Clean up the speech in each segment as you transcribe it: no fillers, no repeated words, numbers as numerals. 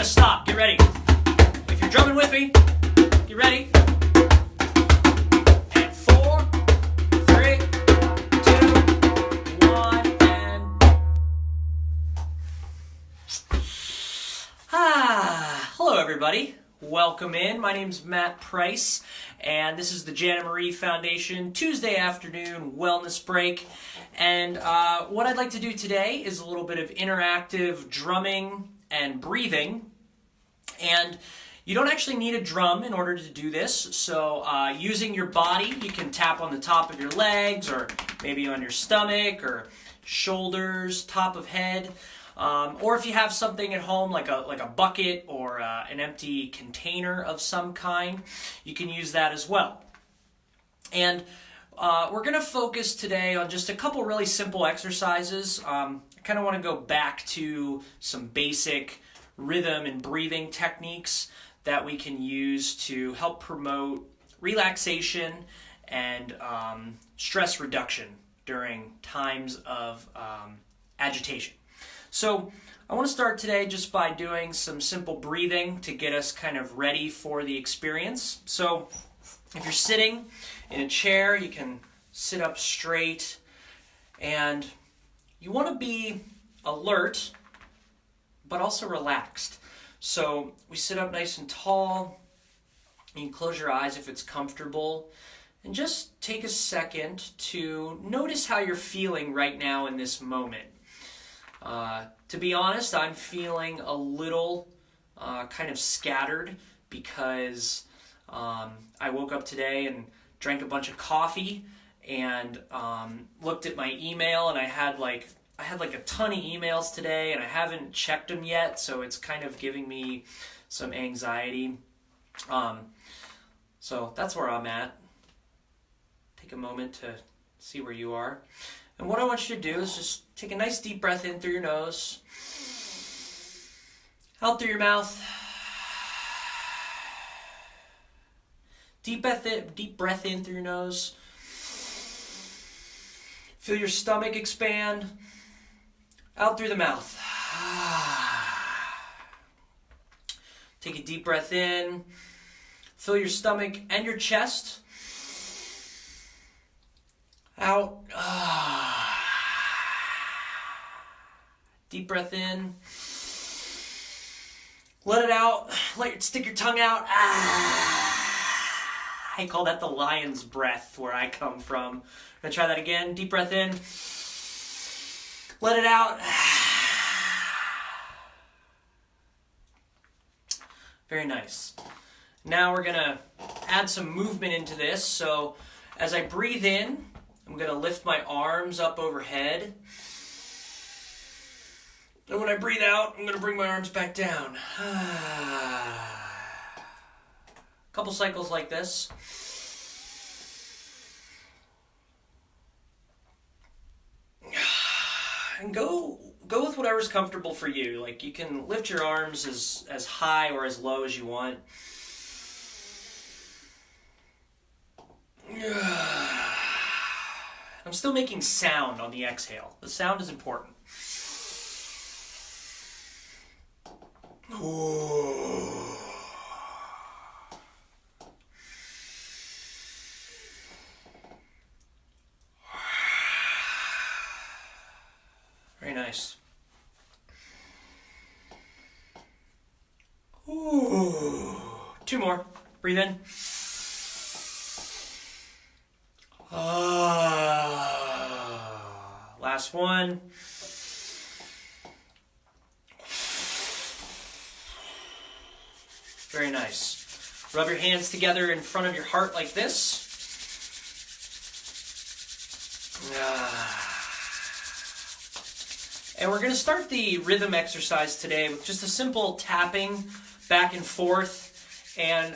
gonna stop. Get ready. If you're drumming with me, get ready. And 4, 3, 2, 1, and... Hello everybody. Welcome in. My name's Matt Price, and this is the Jana Marie Foundation Tuesday afternoon wellness break. And what I'd like to do today is a little bit of interactive drumming and breathing. And you don't actually need a drum in order to do this. So using your body, you can tap on the top of your legs, or maybe on your stomach, or shoulders, top of head. Or if you have something at home like a bucket or an empty container of some kind, you can use that as well. And we're going to focus today on just a couple really simple exercises. I kind of want to go back to some basic rhythm and breathing techniques that we can use to help promote relaxation and stress reduction during times of agitation. So I want to start today just by doing some simple breathing to get us kind of ready for the experience. So if you're sitting in a chair, you can sit up straight, and you want to be alert but also relaxed. So we sit up nice and tall. You can close your eyes if it's comfortable, and just take a second to notice how you're feeling right now in this moment. To be honest, I'm feeling a little kind of scattered because I woke up today and drank a bunch of coffee and looked at my email, and I had like a ton of emails today, and I haven't checked them yet, so it's kind of giving me some anxiety. So that's where I'm at. Take a moment to see where you are. And what I want you to do is just take a nice deep breath in through your nose, out through your mouth. Deep breath in through your nose. Feel your stomach expand. Out through the mouth. Take a deep breath in. Fill your stomach and your chest. Out. Deep breath in. Let it out. Stick your tongue out. I call that the lion's breath where I come from. I'm going to try that again. Deep breath in. Let it out. Very nice. Now we're going to add some movement into this. So as I breathe in, I'm going to lift my arms up overhead. And when I breathe out, I'm going to bring my arms back down. A couple cycles like this. And go with whatever's comfortable for you. Like, you can lift your arms as high or as low as you want. I'm still making sound on the exhale. The sound is important. Ooh. Very nice. Ooh. 2 more. Breathe in. Last one. Very nice. Rub your hands together in front of your heart like this. And we're going to start the rhythm exercise today with just a simple tapping back and forth. And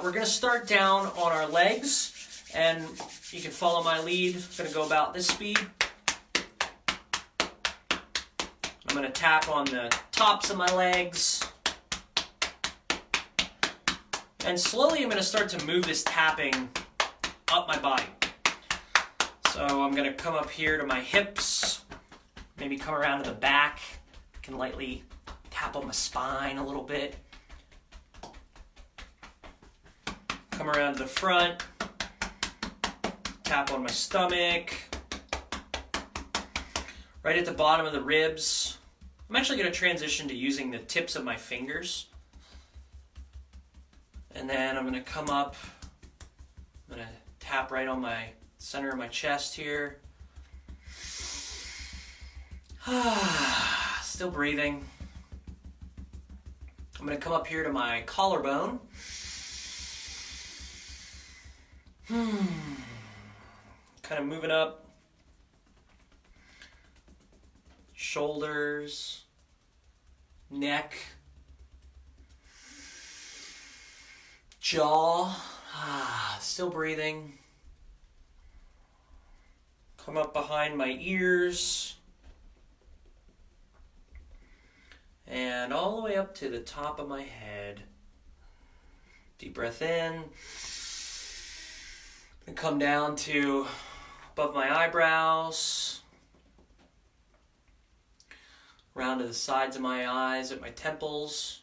we're going to start down on our legs. And you can follow my lead. I'm going to go about this speed. I'm going to tap on the tops of my legs. And slowly I'm going to start to move this tapping up my body. So I'm going to come up here to my hips, maybe come around to the back. I can lightly tap tap on my spine a little bit. Come around to the front, tap on my stomach, right at the bottom of the ribs. I'm actually going to transition to using the tips of my fingers. And then I'm going to come up, I'm going to tap right on my center of my chest here. Still breathing. I'm going to come up here to my collarbone. Kind of moving up. Shoulders, neck, jaw. Still breathing. Come up behind my ears. And all the way up to the top of my head. Deep breath in. And come down to above my eyebrows. Around to the sides of my eyes, at my temples.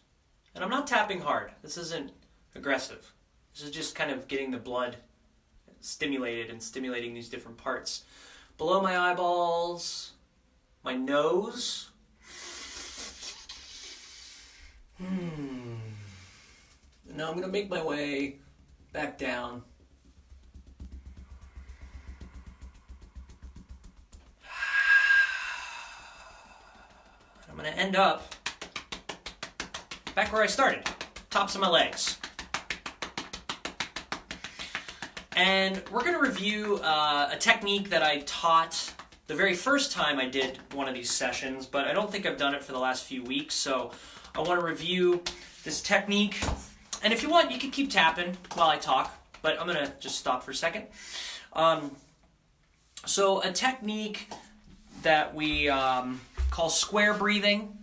And I'm not tapping hard. This isn't aggressive. This is just kind of getting the blood stimulated and stimulating these different parts. Below my eyeballs, my nose. Now I'm going to make my way back down. I'm going to end up back where I started, tops of my legs. And we're going to review a technique that I taught the very first time I did one of these sessions, but I don't think I've done it for the last few weeks, so I want to review this technique. And if you want, you can keep tapping while I talk, but I'm going to just stop for a second. So a technique that we call square breathing,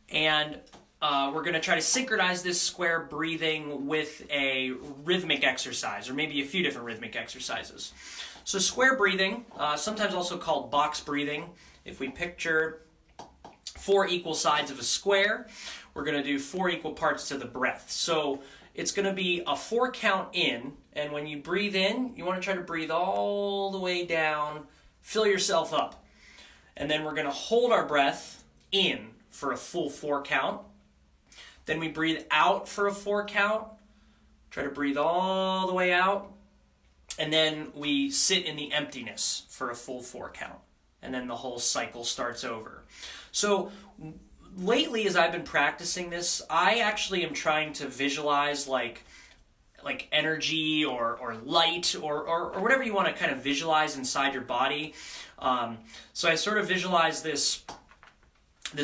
and we're going to try to synchronize this square breathing with a rhythmic exercise, or maybe a few different rhythmic exercises. So square breathing, sometimes also called box breathing. If we picture 4 equal sides of a square, we're going to do 4 equal parts to the breath. So it's going to be a 4 count in, and when you breathe in, you want to try to breathe all the way down, fill yourself up. And then we're going to hold our breath in for a full 4 count. Then we breathe out for a 4 count. Try to breathe all the way out. And then we sit in the emptiness for a full 4 count. And then the whole cycle starts over. So lately, as I've been practicing this, I actually am trying to visualize like energy or light or whatever you want to kind of visualize inside your body. So I sort of visualize this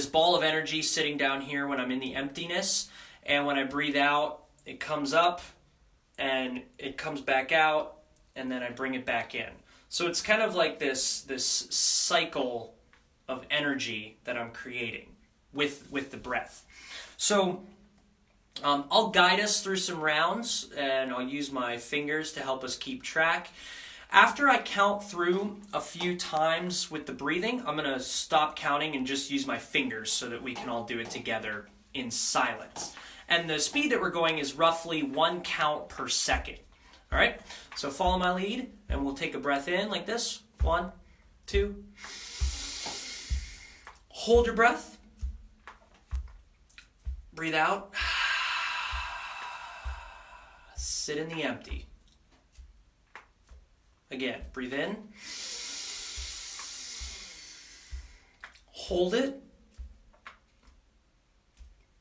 ball of energy sitting down here when I'm in the emptiness, and when I breathe out, it comes up and it comes back out, and then I bring it back in. So it's kind of like this cycle of energy that I'm creating with the breath. So I'll guide us through some rounds, and I'll use my fingers to help us keep track. After I count through a few times with the breathing, I'm going to stop counting and just use my fingers so that we can all do it together in silence. And the speed that we're going is roughly 1 count per second. All right? So follow my lead, and we'll take a breath in like this. 1, 2. Hold your breath. Breathe out. Sit in the empty. Again, breathe in. Hold it.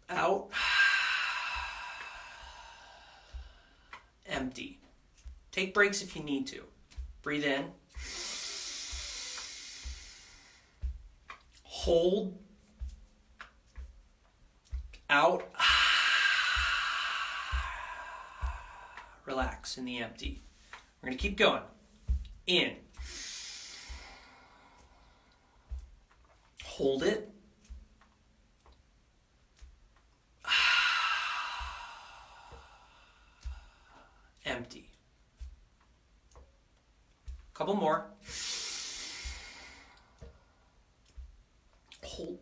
Out. Empty. Take breaks if you need to. Breathe in. Hold. Out. Relax in the empty. We're going to keep going. In. Hold it. Empty. Couple more. Hold.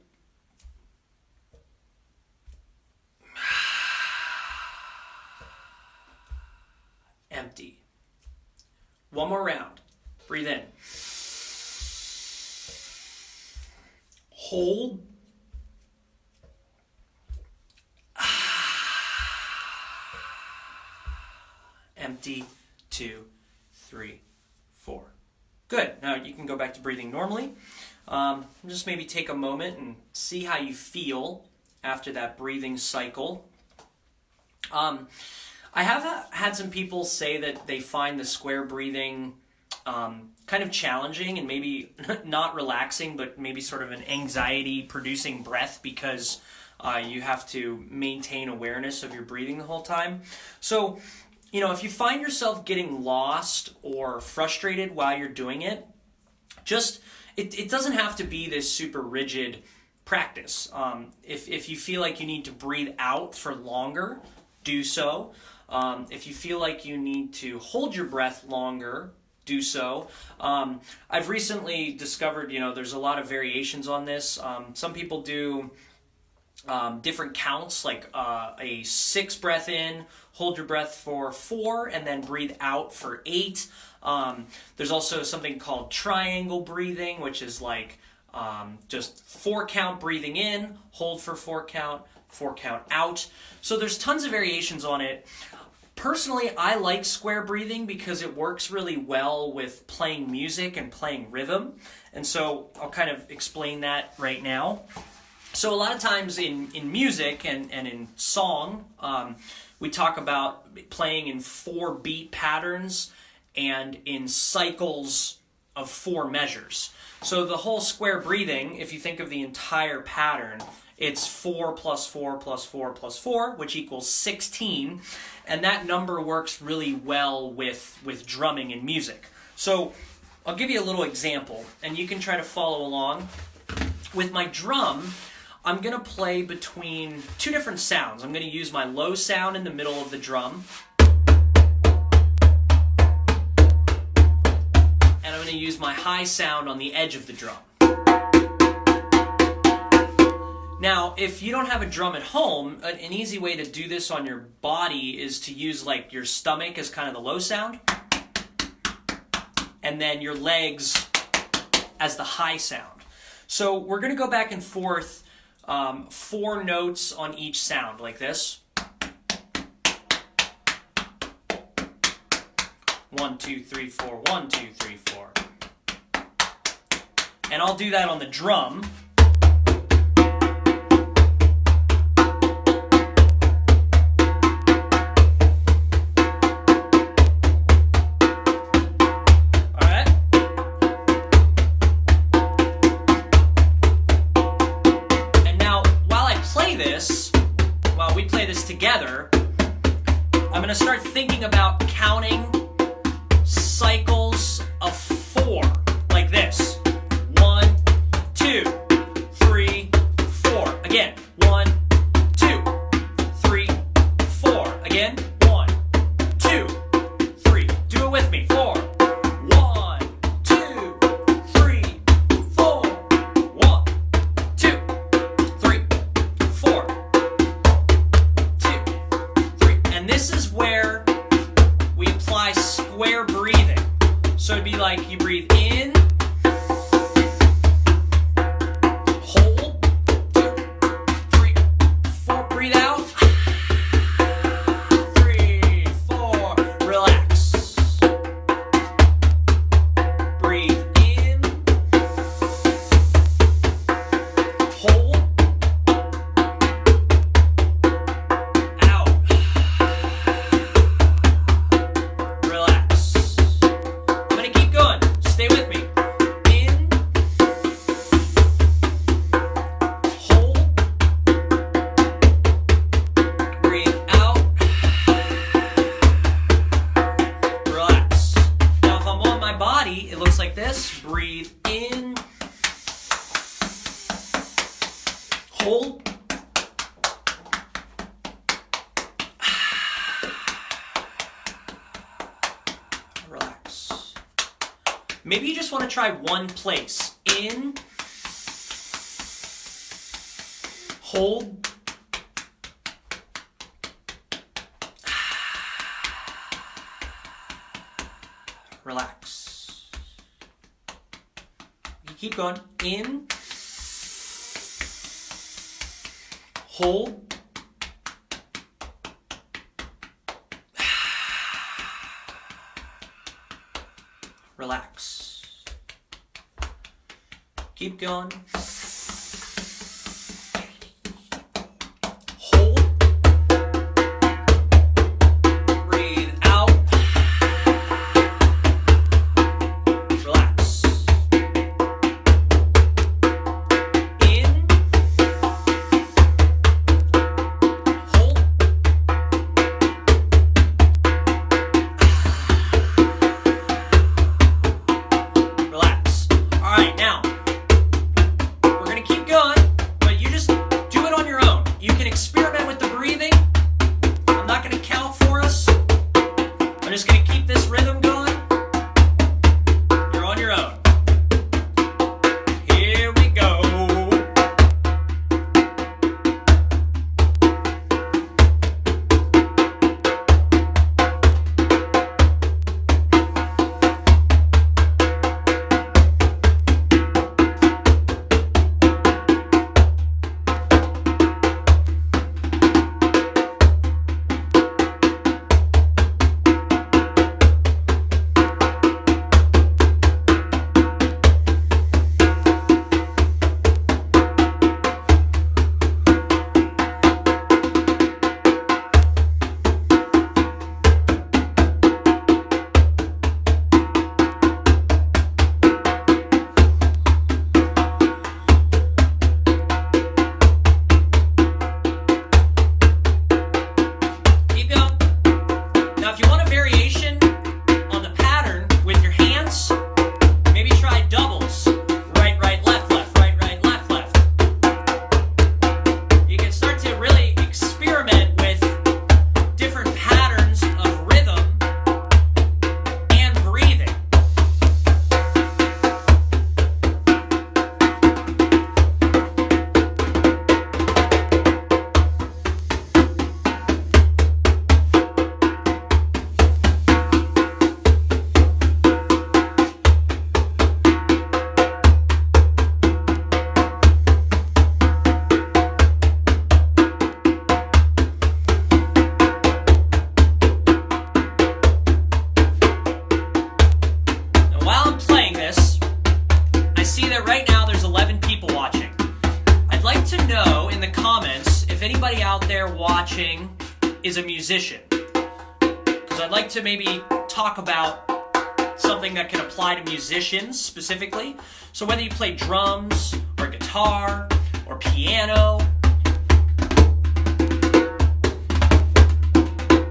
one more round. Breathe in. Hold. Empty. 2, 3, 4. Good. Now you can go back to breathing normally. Just maybe take a moment and see how you feel after that breathing cycle. I have had some people say that they find the square breathing kind of challenging and maybe not relaxing, but maybe sort of an anxiety-producing breath because you have to maintain awareness of your breathing the whole time. So, if you find yourself getting lost or frustrated while you're doing it, it doesn't have to be this super rigid practice. If you feel like you need to breathe out for longer, do so. If you feel like you need to hold your breath longer, do so. I've recently discovered, there's a lot of variations on this. Some people do different counts, like a 6 breath in, hold your breath for 4, and then breathe out for 8. There's also something called triangle breathing, which is like just 4 count breathing in, hold for 4 count, 4 count out. So there's tons of variations on it. Personally, I like square breathing because it works really well with playing music and playing rhythm. And so I'll kind of explain that right now. So a lot of times in music and in song, we talk about playing in 4 beat patterns and in cycles of 4 measures. So the whole square breathing, if you think of the entire pattern, it's 4 plus 4 plus 4 plus 4, which equals 16. And that number works really well with drumming and music. So I'll give you a little example, and you can try to follow along. With my drum, I'm going to play between 2 different sounds. I'm going to use my low sound in the middle of the drum. And I'm going to use my high sound on the edge of the drum. Now, if you don't have a drum at home, an easy way to do this on your body is to use like your stomach as kind of the low sound, and then your legs as the high sound. So we're going to go back and forth 4 notes on each sound, like this. 1, 2, 3, 4, 1, 2, 3, 4. And I'll do that on the drum. While we play this together, I'm going to start thinking about counting cycles of 4, like this. 1, 2, 3, 4. Again, 1, 2, 3, 4. Again, 1, 2, 3. Do it with me. 4. 1, 2, 3, 4. 1, 2, 3, 4. And this is where we apply square breathing. So it'd be like you breathe in, hold, 2, 3, 4, breathe out, 3, 4, relax. Breathe in, hold, it looks like this. Breathe in, hold, relax. Maybe you just want to try one place. In, hold, Relax. You keep going. In. Hold. Relax. Keep going. Hold. Breathe out. Relax. In. Hold. Relax. All right, now we're gonna keep going, but you just do it on your own. You can experiment with the breathing. I'm not gonna count for us. I'm just gonna keep this rhythm going. You're on your own. Here we go. Keep going. Now, if you want a variation on the pattern with your hands, maybe try doubles. Right, right, left, left, right, right, left, left. You can start to really experiment with different patterns of rhythm and breathing. Now, while I'm playing this, I see that right now there's 11 people watching. I'd like to know in the comments if anybody out there watching is a musician, because I'd like to maybe talk about something that can apply to musicians specifically. So whether you play drums or guitar or piano,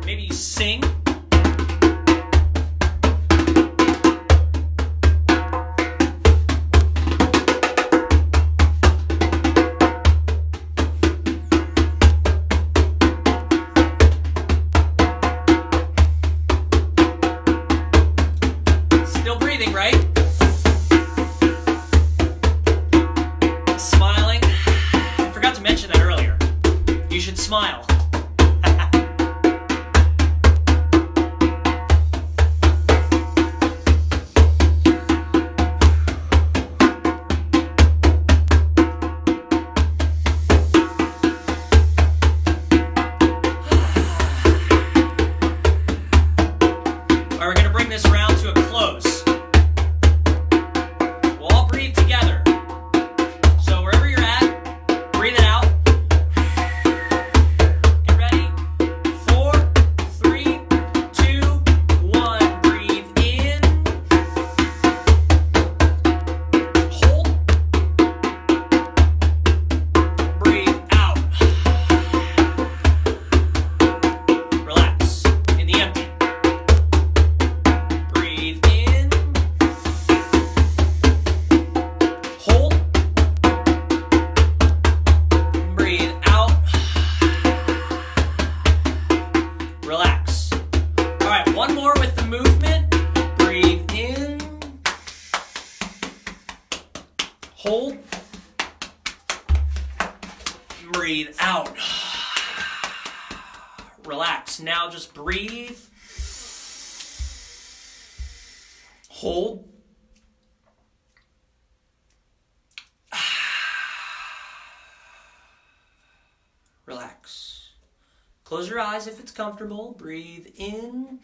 maybe you sing. Still breathing, right? Smiling. I forgot to mention that earlier. You should smile. All right, we're gonna bring this round to a close. We'll all breathe together. So wherever you're at, breathe it out. Get ready. 4, 3, 2, 1. Breathe in. Hold. Breathe out. Relax. In the empty. Breathe in. Hold. Breathe out. Relax. All right, one more with the movement. Breathe in. Hold. Breathe out. Relax. Now just breathe. hold, relax. Close your eyes if it's comfortable. Breathe in,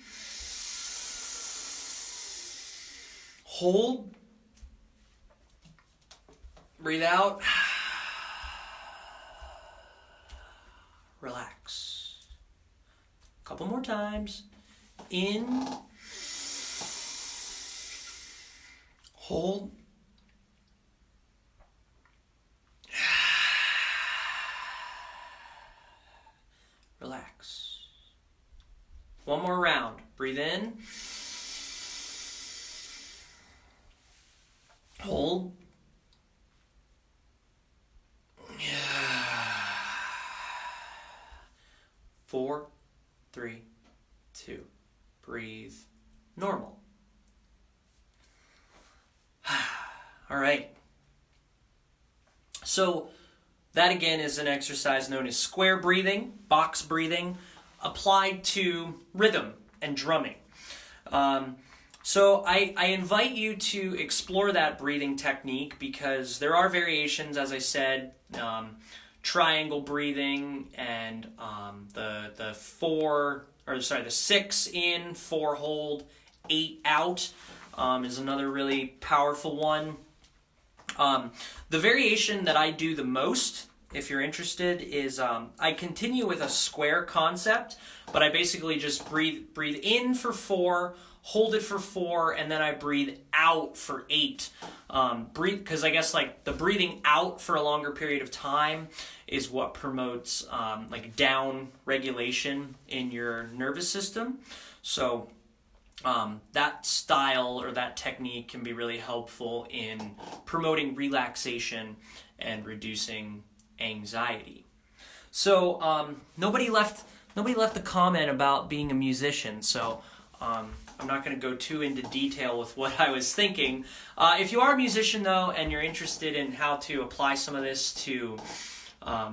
hold, breathe out, relax. A couple more times. In, hold, relax. One more round. Breathe in, hold, 4, 3, 2. Breathe normal. All right. So that again is an exercise known as square breathing, box breathing, applied to rhythm and drumming. So I invite you to explore that breathing technique because there are variations, as I said, triangle breathing and the 6 in, 4 hold, 8 out is another really powerful one. The variation that I do the most, if you're interested, is I continue with a square concept, but I basically just breathe in for 4, hold it for 4, and then I breathe out for 8. Because I guess like the breathing out for a longer period of time is what promotes like down regulation in your nervous system. So that style or that technique can be really helpful in promoting relaxation and reducing anxiety. So nobody left a comment about being a musician, so I'm not going to go too into detail with what I was thinking. If you are a musician though and you're interested in how to apply some of this to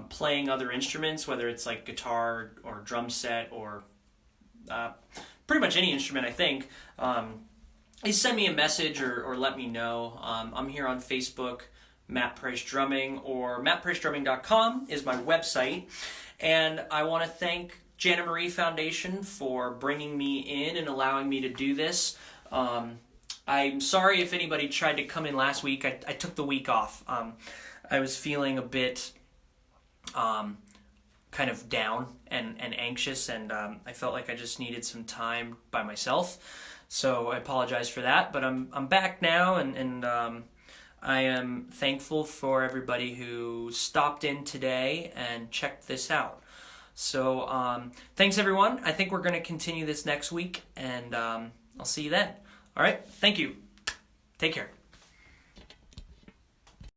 playing other instruments, whether it's like guitar or drum set or pretty much any instrument, I think, please send me a message or let me know. I'm here on Facebook, Matt Price Drumming, or mattpricedrumming.com is my website. And I want to thank Jana Marie Foundation for bringing me in and allowing me to do this. I'm sorry if anybody tried to come in last week. I took the week off. I was feeling a bit kind of down and anxious, and I felt like I just needed some time by myself. So I apologize for that, but I'm back now, and I am thankful for everybody who stopped in today and checked this out. So thanks everyone. I think we're going to continue this next week, and I'll see you then. All right, thank you. Take care.